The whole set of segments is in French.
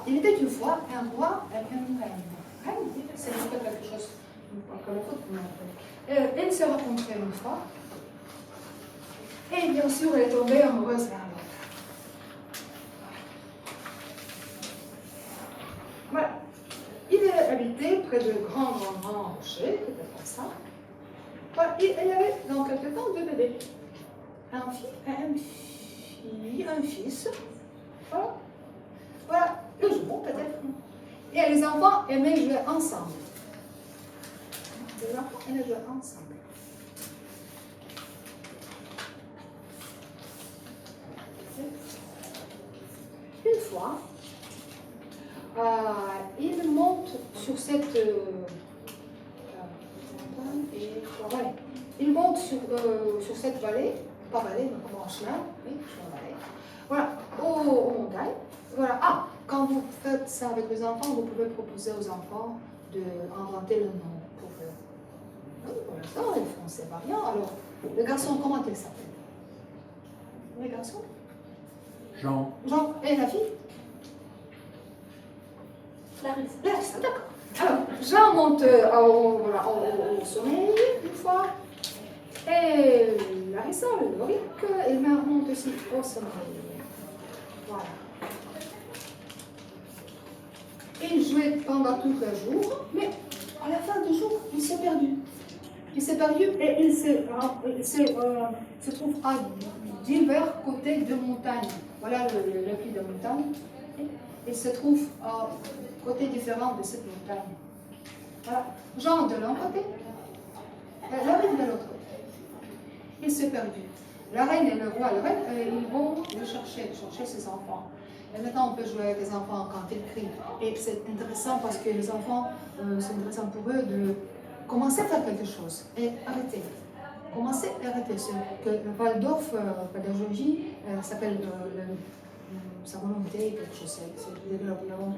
il était une fois un roi et une reine. C'est un peu quelque chose comme le foot. Ils se rencontraient une fois. Et bien sûr, elle est tombée amoureuse l'un l'autre. Voilà. Il habitait près de grands rochers, peut-être comme ça. Voilà. Et elle avait dans quelque temps deux bébés. Un fils. Voilà. Voilà. Le jour, peut-être. Et les enfants aimaient jouer ensemble. Les enfants aimaient jouer ensemble. Une fois, il monte sur cette il monte sur cette vallée, pas vallée, mais comme un chemin, oui, chemin vallée. Voilà, aux montagnes. Voilà. Ah, quand vous faites ça avec les enfants, vous pouvez proposer aux enfants d'inventer le nom pour eux. Oui, pour l'instant, ils font ces variants. Alors, le garçon, comment il s'appelle? Le garçon? Jean. Jean. Et la fille? Clarisse. Clarisse, d'accord. Alors, Jean monte au sommet une fois. Et Larissa, Loric, elle monte aussi au sommet. Voilà. Il jouait pendant tout le jour, mais à la fin du jour, il s'est perdu. Il s'est perdu et il se trouve à divers côtés de montagne. Voilà le pied de montagne. Il se trouve à côtés différents de cette montagne. Voilà. Jean de l'un côté, la reine de l'autre côté. Il s'est perdu. La reine et le roi, ils vont le chercher ses enfants. Et maintenant, on peut jouer avec les enfants quand ils crient. Et c'est intéressant parce que les enfants, c'est intéressant pour eux de commencer à faire quelque chose et arrêter. Commencer et arrêter. Que le Waldorf pédagogie s'appelle sa volonté, quelque chose.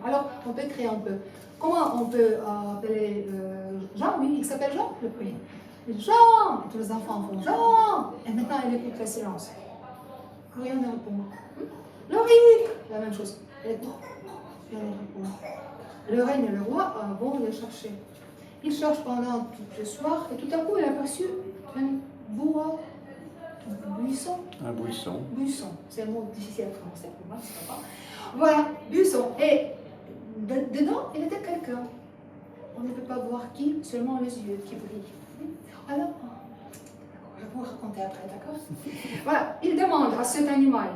Alors, on peut créer un peu. Comment on peut appeler Jean? Oui, il s'appelle Jean, le premier. Jean! Et tous les enfants font Jean! Et maintenant, il écoute le silence. Rien ne répond. Laurie! La même chose. Et rien ne répond. Le reine et le roi vont le chercher. Il cherche pendant tout le soir et tout à coup, il a aperçu un buisson. Un buisson. Buisson. C'est un mot difficile à prononcer pour moi, c'est pas grave. Voilà, buisson. Et dedans, il était quelqu'un. On ne peut pas voir qui, seulement les yeux qui brillent. Alors, je vais vous raconter après, d'accord? Voilà, il demande à cet animal,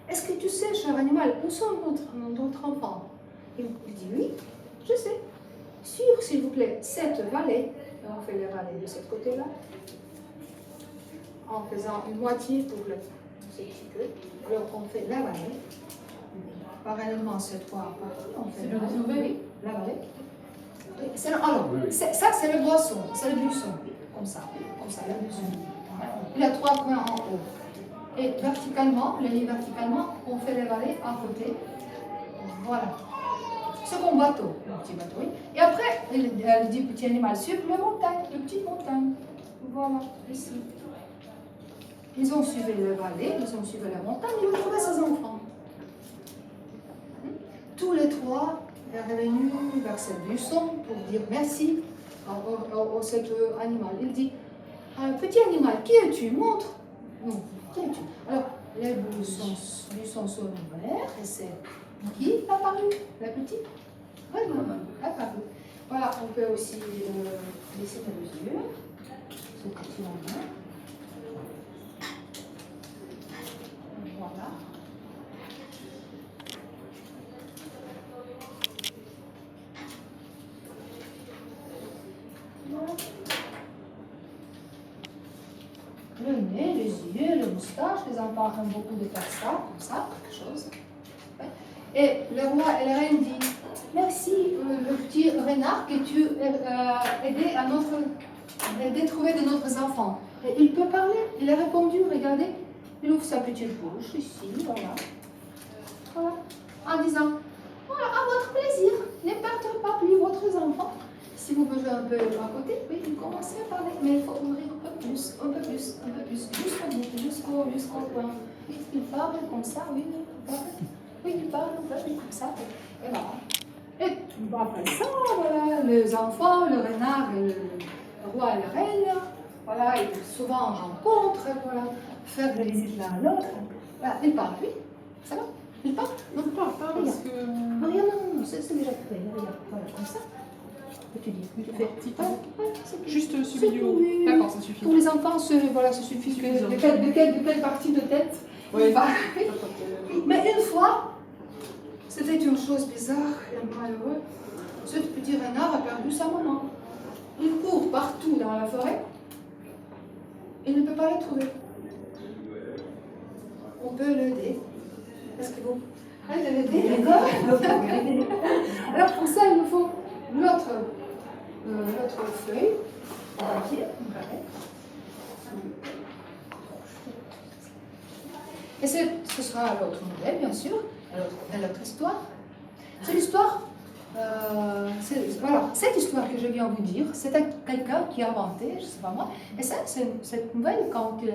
est-ce que tu sais, cher animal, où sont notre enfant? Il dit oui, je sais. Sur, s'il vous plaît, cette vallée, on fait la vallée de ce côté-là, en faisant une moitié pour le petit peu. Alors, on fait la vallée. Parallèlement, ces trois parties, on fait la vallée. La vallée. Alors, ça, c'est le boisson, c'est le buisson. Comme ça, le buisson. Il a trois points en haut. Et verticalement, on fait les vallées à côté. Voilà. Second bateau, le petit bateau, oui. Et après, elle dit petit animal, suivre la montagne, le petit montagne. Voilà, ici. Ils ont suivi les vallées, ils ont suivi la montagne, ils ont trouvé ses enfants. Tous les trois sont revenus vers ce buisson pour dire merci à cet animal. Il dit, petit animal, qui es-tu? Montre. Non, qui es-tu? Alors, les buissons sont ouverts et c'est qui est apparu? La petite? Vraiment, apparu. Voilà, on peut aussi dessiner les yeux. Ce petit en main. Voilà. Le nez, les yeux, le moustache, les enfants aiment beaucoup de faire ça, comme ça, quelque chose. Et le roi et la reine disent, merci le petit renard que tu as aidé à trouver de notre enfant. Et il peut parler, il a répondu, regardez, il ouvre sa petite bouche ici, voilà. Voilà, en disant, voilà, à votre plaisir, ne perdez pas plus votre enfant. Si vous bougez un peu à côté, oui, vous commencez à parler, mais il faut ouvrir un peu plus, jusqu'au point. Il parle comme ça, oui, il parle comme ça, et voilà. après ça, voilà, les enfants, le renard, et le roi et la reine, voilà, ils souvent en rencontre, voilà, faire des visites l'un à l'autre. Voilà, il parle, oui, ça va? Il parle? Non, parle, Parce regarde. que. Regarde, non, c'est déjà fait, regarde, voilà, comme ça. Et tu dis, tu fais, Petit voilà, peu. voilà, c'est tout. Juste C'est celui du tout, haut. oui. D'accord, ça suffit. Pour les enfants, voilà, ça suffit que Suffisant. de quelle partie de tête Oui. il parle. Mais une fois, c'était une chose bizarre et malheureuse. Ce petit renard a perdu sa maman. Il court partout dans la forêt. Il ne peut pas la trouver. On peut l'aider. Est-ce que vous allez l'aider? D'accord. Alors pour ça, il nous faut l'autre feuille. On va dire, on va mettre. Et ce sera l'autre modèle, bien sûr, l'autre histoire. C'est l'histoire, voilà, cette histoire que je viens de vous dire, c'est quelqu'un qui a inventé, je ne sais pas moi, et ça, cette nouvelle, quand il a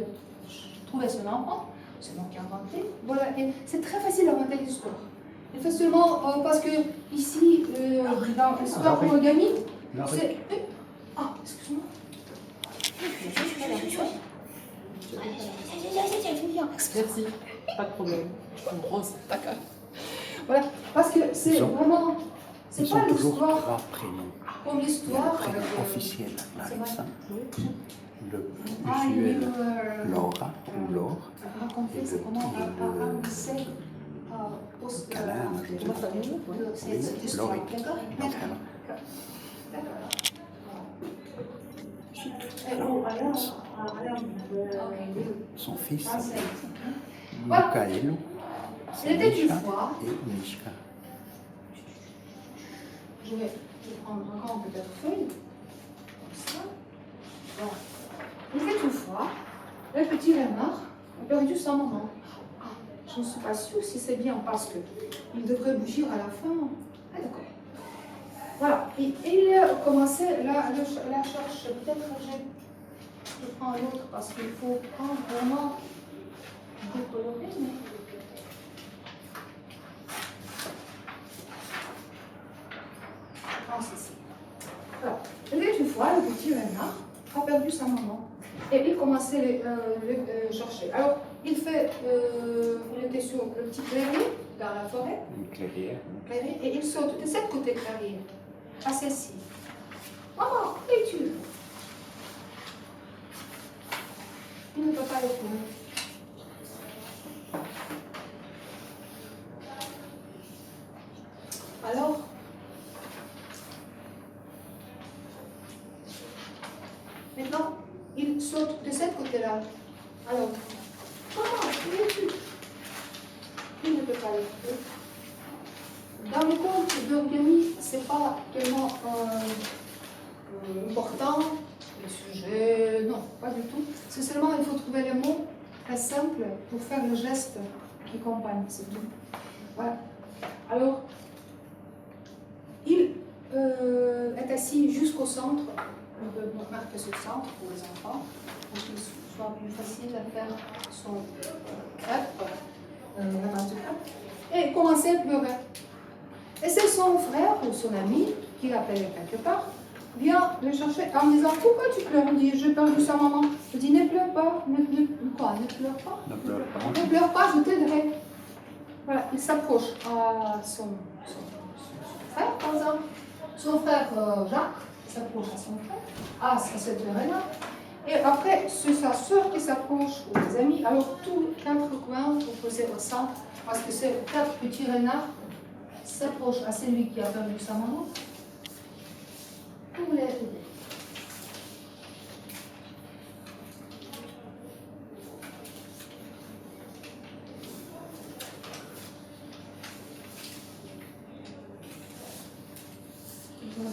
trouvé son enfant, c'est moi qui ai inventé, voilà, et c'est très facile d'inventer l'histoire. Il fait seulement, parce que ici, dans l'histoire origami, c'est... Ah, excuse-moi. Merci. Pas de problème. Je comprends, d'accord. Voilà, parce que c'est Ils ont- vraiment... C'est Ils pas ont toujours l'histoire trois prénoms. comme l'histoire Le avec... prénom officiel, Larissa. Le Ah, usuel, il Laura ou Laure. raconter, c'est comment c'est Câlin, moi, je Ma famille, ouais. cette histoire, Laurie. d'accord? Donc, alors, son fils, Michaelo, Il était une Misha fois, et Mishka. je vais prendre encore peut-être feuille, comme ça. Voilà. Il était une fois, le petit renard a perdu sa maman. Ah, je ne suis pas sûre si c'est bien parce que il devrait bouger à la fin. Ah d'accord. Voilà. Et il a commencé la cherche. Peut-être que je prends l'autre parce qu'il faut prendre vraiment décolorer. Mais... Je pense ici. Voilà. Il était une fois, le petit renard a perdu sa maman. Et il commençait à le chercher. Alors, il était sur le petit clairier dans la forêt. Une clairière. Clairier, et il saute de cet côté clairier, à celle-ci. Maman, où es-tu? Il ne peut pas le trouver. Alors, maintenant, il saute de cet côté-là. Alors, maman, où es-tu? Il ne peut pas le trouver. Dans le conte d'origami, ce n'est pas tellement important, le sujet, non, pas du tout. C'est seulement, il faut trouver les mots très simples pour faire le geste qui accompagne, c'est tout. Voilà. Alors, il est assis jusqu'au centre, on peut marquer ce centre pour les enfants, pour qu'il soit plus facile à faire son crêpe, n'importe quoi, et commencer à pleurer. Et c'est son frère ou son ami, qui l'appelle quelque part, vient le chercher en disant « Pourquoi tu pleures ?» Il dit « J'ai perdu sa maman. » Je dis « Ne pleure pas. Quoi? Ne pleure pas. Ne pleure pas. Ne pleure pas, je t'aiderai. » Voilà, il s'approche à son frère, par exemple. Son frère Jacques s'approche à son frère, à cette renard. Et après, c'est sa soeur qui s'approche aux amis. Alors, tous les quatre coins opposés au centre, parce que c'est quatre petits renards s'approche à celui qui a perdu sa maman pour l'aider. Voilà.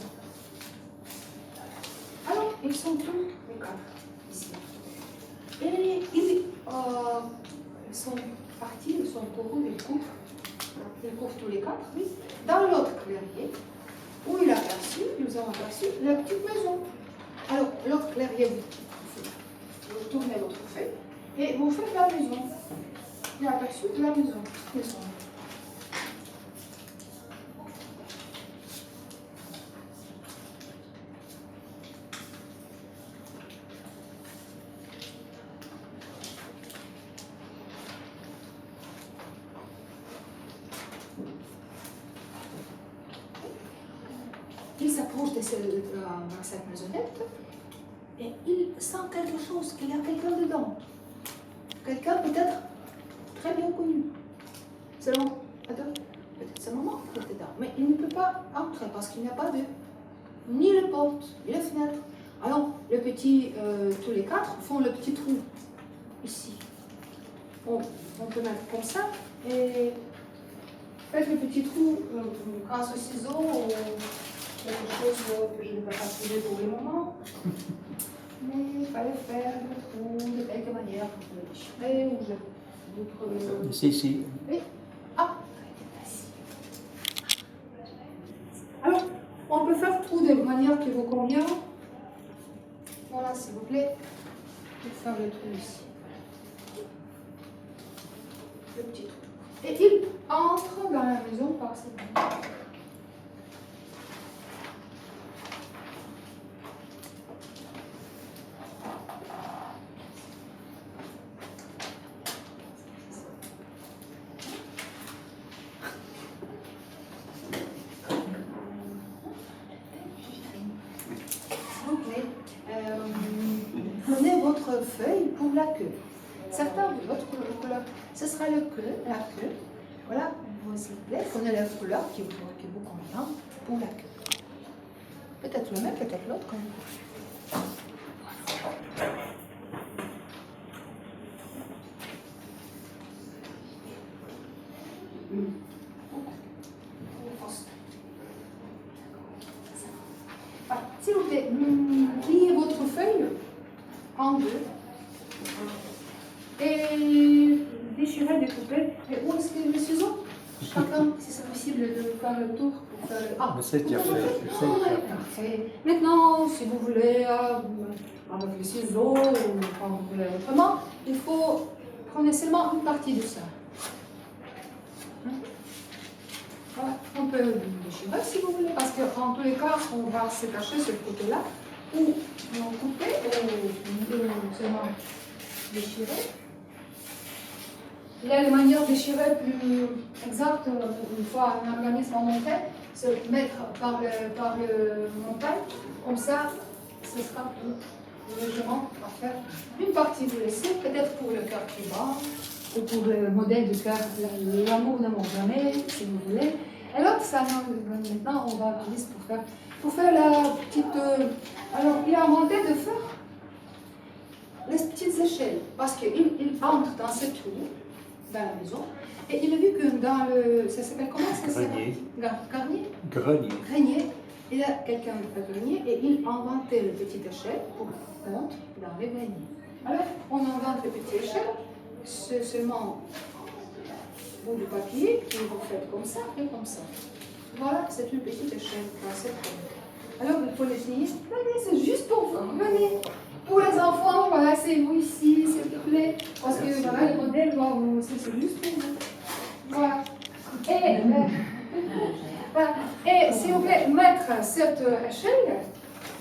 Alors, ils sont tous les quatre ici. Et ils sont partis, ils sont courus, ils courent tous les quatre, oui, dans l'autre clairier, où nous avons aperçu la petite maison. Alors, l'autre clairier, vous tournez votre feuille et vous faites la maison. Il a aperçu la maison. il s'approche de cette maisonnette et il sent quelque chose, qu'il y a quelqu'un dedans. Quelqu'un peut-être très bien connu. Selon, peut-être sa maman qui est dedans. Mais il ne peut pas entrer parce qu'il n'y a pas de ni les portes, ni les fenêtres. Alors, tous les quatre font le petit trou ici. On peut mettre comme ça et faites le petit trou grâce au ciseau ou quelque chose que je ne peux pas trouver pour le moment. Mais il fallait faire le trou de quelque manière pour le déchirer ou d'autres. Ici. Oui. Ah, alors, on peut faire le trou de manière qui vous convient. Voilà, s'il vous plaît. Je vais faire le trou ici. Le petit trou. Et il entre dans la maison par cette porte. S'il vous plaît, prenez votre feuille pour la queue. Certains de votre couleur, ce sera la queue. Voilà, s'il vous plaît, prenez la couleur qui vous convient pour la queue. Peut-être le même, peut-être l'autre. S'il vous plaît, pliez votre feuille en deux et déchirez, découpez. Et où est-ce que les ciseaux? Chacun, si c'est possible, de faire le tour pour faire le. Mais c'est déjà fait. Parfait. Maintenant, si vous voulez, avec les ciseaux ou quand vous voulez autrement, il faut prendre seulement une partie de ça. Voilà. On peut déchirer si vous voulez, parce qu'en tous les cas, on va se cacher ce côté-là, ou on couper, ou seulement déchirer. Il y a les manières de déchirer plus exactes, une fois un organisme en montagne, se mettre par le montagne, comme ça, ce sera plus légèrement à faire. Une partie vous laissez, peut-être pour le cœur plus bas, ou pour le modèle du cœur, l'amour ne manque jamais, si vous voulez. Et l'autre, ça, maintenant, on va utiliser pour faire la petite. Alors, il a inventé de faire les petites échelles, parce qu'il entre dans ce trou, dans la maison, et il a vu que dans le. Ça s'appelle comment ça s'appelle? Grenier. Il a quelqu'un de grenier et il a inventé le petite échelle pour monter dans le grenier. Alors, on invente les petites échelles, c'est seulement bout de papier que vous faites comme ça et comme ça. Voilà, c'est une petite échelle dans cette forme. Alors, il faut les finir. Venez, c'est juste pour vous. Venez. Pour les enfants, voilà, c'est vous ici, s'il vous plaît. Parce que voilà, le modèle, c'est juste pour vous. Voilà. Et s'il vous plaît, mettre cette échelle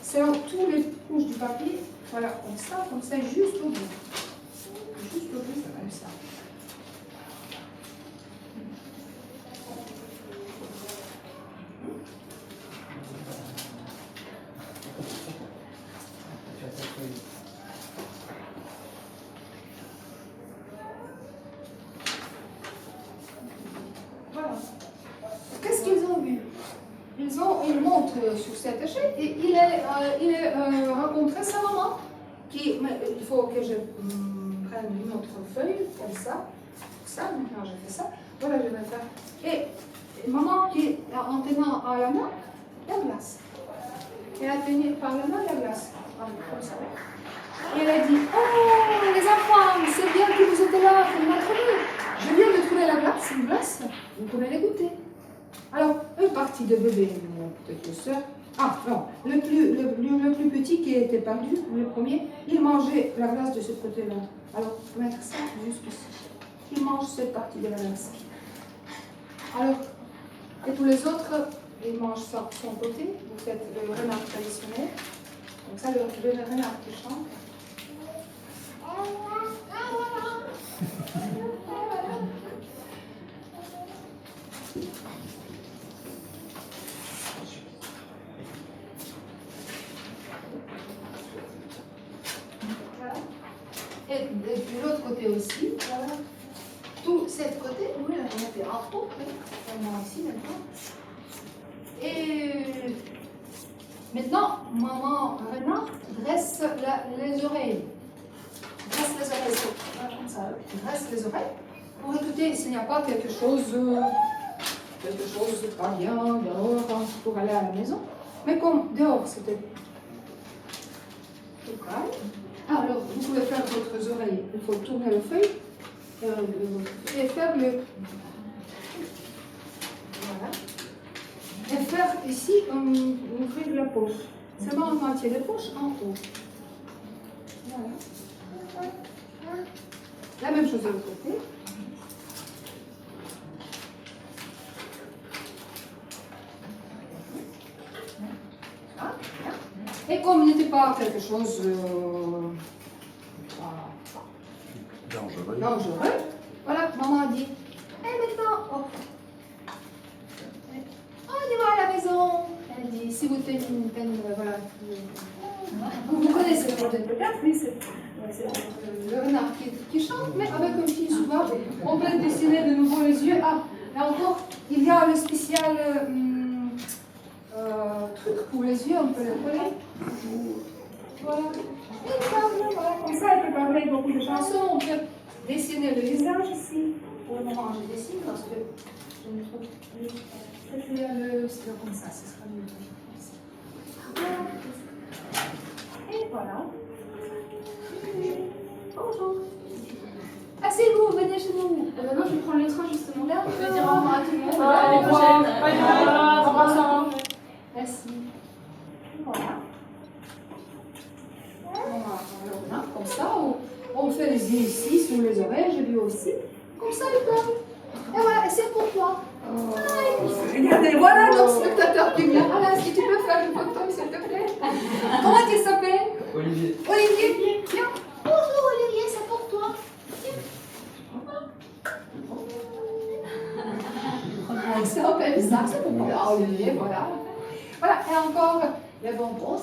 sur tous les couches du papier, voilà, comme ça, juste au bout. Juste au bout, comme ça. Voilà. Qu'est-ce qu'ils ont vu? Ils montent sur cette échelle et il a rencontré sa maman. Il faut que je prenne une autre feuille, comme ça. Maintenant j'ai fait ça. Voilà, je vais faire. Et maman qui, en tenant à la main, la glace. Elle a tenu par la main la glace. Comme ça. Et elle a dit, oh les enfants, c'est bien que vous êtes là, vous m'avez trouvé. Je viens de trouver la glace, une glace, vous pouvez les goûter. Alors, une partie de bébé, mon petite soeur. Ah non, le plus petit qui était perdu, le premier, il mangeait la glace de ce côté-là. Alors, mettre ça juste ici. Il mange cette partie de la glace. Alors, et tous les autres, ils mangent ça de son côté. Vous faites le renard traditionnel. Donc ça, le renard qui chante. Et puis l'autre côté aussi, voilà. Tout cet côté, oui, on a fait un trou, oui, vraiment ici maintenant. Et maintenant, maman Renard dresse les oreilles. Dresse les oreilles, comme ça, dresse les oreilles pour écouter s'il n'y a pas quelque chose de pas bien dehors pour aller à la maison. Mais comme dehors c'était tout calme, alors vous pouvez faire votre oreille. Il faut tourner le feuille et faire le. Voilà. Et faire ici, ouvrir la poche. Seulement en moitié, les poches en haut. Voilà. La même chose de l'autre côté. Et comme il n'était pas quelque chose dangereux, voilà, maman a dit, et maintenant, on y va à la maison. Elle dit, si vous tenez une peine, voilà, vous connaissez le modèle peut-être, oui, c'est le renard qui chante, mais avec un petit souvent, on peut dessiner de nouveau les yeux. Ah, là encore, il y a le spécial truc pour les yeux, on peut le coller. Voilà. Voilà, comme ça, elle peut parler beaucoup de chansons. On peut dessiner le visage ici. Pour le moment, je dessine parce que je ne trouve plus. Peut-être c'est comme ça, ce sera mieux. Et voilà. Bonjour. Asseyez-vous, venez chez nous. Maintenant, je vais prendre le train justement. Là, Je vais dire au revoir à tout le monde. À l'année prochaine. Au revoir. Merci. Voilà. Voilà, comme ça, on fait les yeux ici, sous les oreilles, je lui aussi. Comme ça, il pleure. Et voilà, et c'est pour toi. Regardez, voilà notre spectateur qui vient. Alors, est-ce que tu peux faire une photo, s'il te plaît? Comment tu s'appelles? Olivier. Olivier, viens. Bonjour Olivier, c'est pour toi. C'est un peu bizarre, c'est pour moi. Olivier, voilà. Voilà, et encore les bonbons,